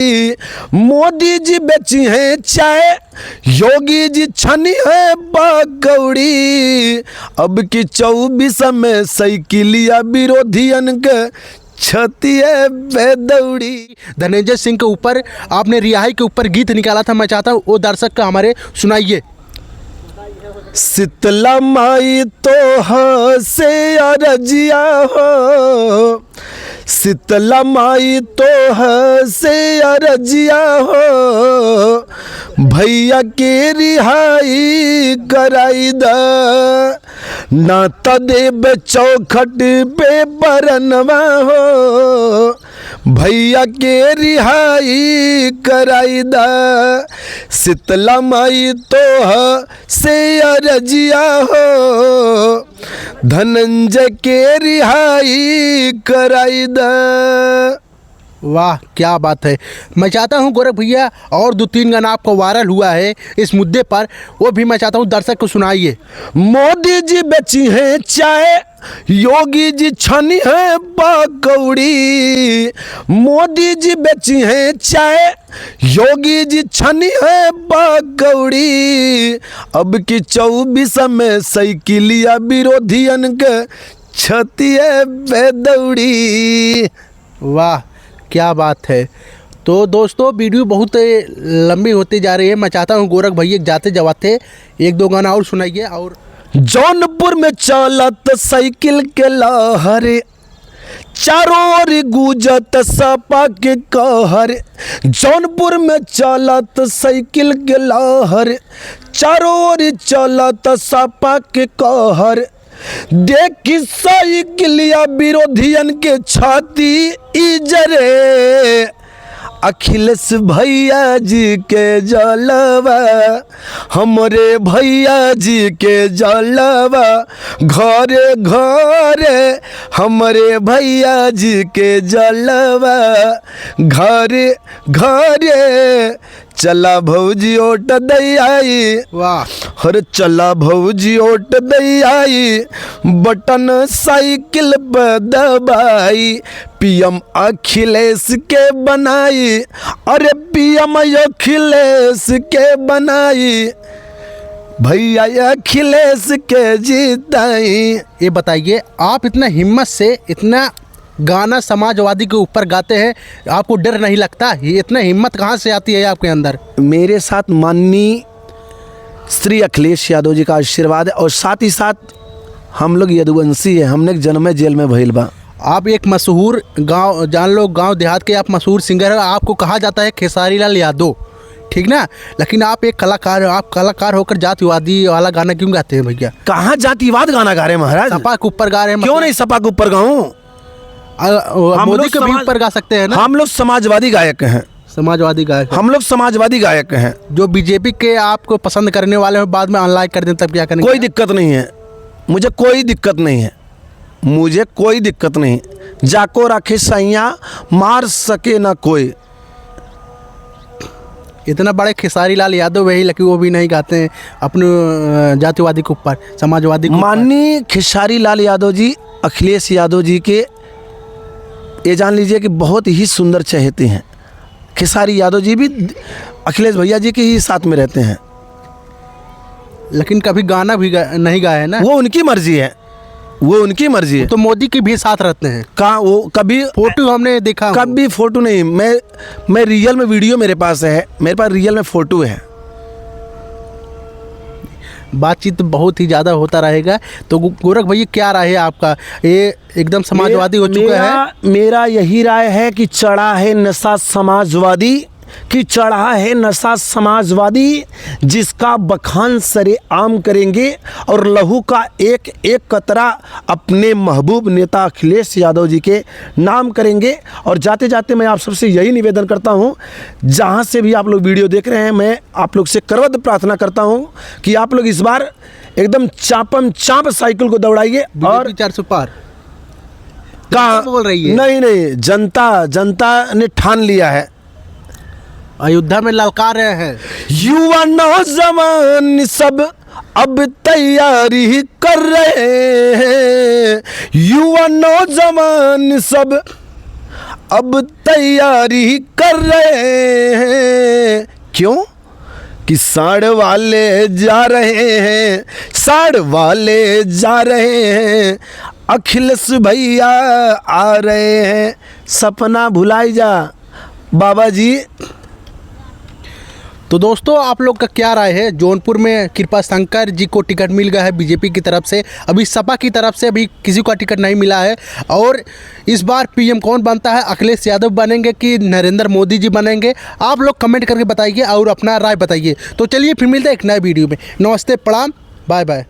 मोदी जी बेची है चाय, योगी जी छनी है पकौड़ी। अब की 24 में साइकिलिया विरोधियन के छतिए पे दौड़ी। धनंजय सिंह के ऊपर आपने रिहाई के ऊपर गीत निकाला था, मैं चाहता हूँ वो दर्शक का हमारे सुनाइए। शीतला माई तो हसे अरजिया हो, शीतला माई तो हसे अरजिया हो, भैया के रिहाई कराई दा, ना त देव चौखट पे बरनवा हो, भैया के रिहाई कराई दा। शीतला माई तो से अरजिया हो, धनंजय के रिहाई कराई दा। वाह क्या बात है। मैं चाहता हूं गोरख भैया और 2-3 गाना आपको वायरल हुआ है इस मुद्दे पर, वो भी मैं चाहता हूं दर्शक को सुनाइए। मोदी जी बेची है चाय, योगी जी छनी है पकौड़ी। मोदी जी बेची है चाय, योगी जी छनी है पकौड़ी। अब की 24 में साइकिलिया विरोधियन के छतिए पे दौड़ी। वाह क्या बात है। तो दोस्तों वीडियो बहुत लंबी होती जा रही है, मैं चाहता हूँ गोरख भैया जाते जवाते 1-2 गाना और सुनाइए। और जौनपुर में चलत साइकिल के लहर, चारों ओर गूंजत सपा के कहर। जौनपुर में चलत साइकिल के लहर, चारों ओर चलत सपा के कहर। देखी साइकिलिया विरोधियन के छाती इजरे, अखिलेश भैया जी के जलवा, हमरे भैया जी के जलवा, घरे घरे हमरे भैया जी के जलवा, घरे घरे चला भौजी ओट दई आई। वाह हर चला भौजी ओट दई आई, बटन साइकिल पर दबाई, पीएम अखिलेश के बनाई, अरे पीएम अखिलेश के बनाई, भैया अखिलेश के जीताई। ये बताइए आप इतना हिम्मत से इतना गाना समाजवादी के ऊपर गाते हैं, आपको डर नहीं लगता? ये इतना हिम्मत कहाँ से आती है आपके अंदर? मेरे साथ माननीय श्री अखिलेश यादव जी का आशीर्वाद है, और साथ ही साथ हम लोग यदुवंशी है, हमने जन्मे जेल में भइल बा। आप एक मशहूर गांव जान लो, गांव देहात के आप मशहूर सिंगर हैं, आपको कहा जाता है खेसारी लाल यादव, ठीक ना? लेकिन आप एक कलाकार हो, आप कलाकार होकर जातिवादी वाला गाना क्यों गाते हैं भैया? कहाँ जातिवाद गाना गा रहे हैं महाराज? सपा के ऊपर गा रहे हैं? क्यों नहीं सपा के ऊपर गाऊं? मोदी के भी ऊपर गा सकते हैं ना? हम लोग समाजवादी गायक हैं, समाजवादी गायक। हम लोग समाजवादी गायक हैं। जो बीजेपी के आपको पसंद करने वाले हो बाद में अनलाइक कर दें तब क्या करेंगे? कोई दिक्कत नहीं है, मुझे कोई दिक्कत नहीं है, मुझे कोई दिक्कत नहीं। जाको राखे सैया मार सके ना कोई। इतना बड़े खेसारी लाल यादव वही, लेकिन वो भी नहीं गाते हैं अपने जातिवादी के ऊपर, समाजवादी के ऊपर। माननीय खेसारी लाल यादव जी अखिलेश यादव जी के ये जान लीजिए कि बहुत ही सुंदर चहेते हैं। खेसारी यादव जी भी अखिलेश भैया जी के ही साथ में रहते हैं, लेकिन कभी गाना भी नहीं गाया है ना? वो उनकी मर्जी है, वो उनकी मर्जी है। तो मोदी के भी साथ रहते हैं? कहाँ वो कभी फोटो हमने देखा, कभी फोटो नहीं। मैं रियल में वीडियो मेरे पास है, मेरे पास रियल में फोटो है। बातचीत बहुत ही ज़्यादा होता रहेगा। तो गोरख भैया क्या राय है आपका? ये एकदम समाजवादी हो चुका है। मेरा यही राय है कि चढ़ा है नशा समाजवादी, कि चढ़ा है नशा समाजवादी, जिसका बखान सरे आम करेंगे और लहू का एक एक कतरा अपने महबूब नेता अखिलेश यादव जी के नाम करेंगे। और जाते जाते मैं आप सबसे यही निवेदन करता हूं, जहां से भी आप लोग वीडियो देख रहे हैं, मैं आप लोग से करवद प्रार्थना करता हूं कि आप लोग इस बार एकदम चापम चाप साइकिल को दौड़ाइए। और 400 पार कहाँ बोल रही है? नहीं, जनता ने ठान लिया है। अयोध्या में ललकार रहे हैं युवा नौजवान सब, अब तैयारी कर रहे हैं। युवा नौजवान सब अब तैयारी कर रहे हैं। क्यों? कि साड़ वाले जा रहे हैं, साड़ वाले जा रहे हैं, अखिलेश भैया आ रहे हैं। सपना भुलाई जा बाबा जी। तो दोस्तों आप लोग का क्या राय है? जौनपुर में कृपा शंकर जी को टिकट मिल गया है बीजेपी की तरफ से, अभी सपा की तरफ से अभी किसी को टिकट नहीं मिला है। और इस बार पीएम कौन बनता है? अखिलेश यादव बनेंगे कि नरेंद्र मोदी जी बनेंगे? आप लोग कमेंट करके बताइए और अपना राय बताइए। तो चलिए फिर मिलते हैं एक नए वीडियो में। नमस्ते, प्रणाम, बाय बाय।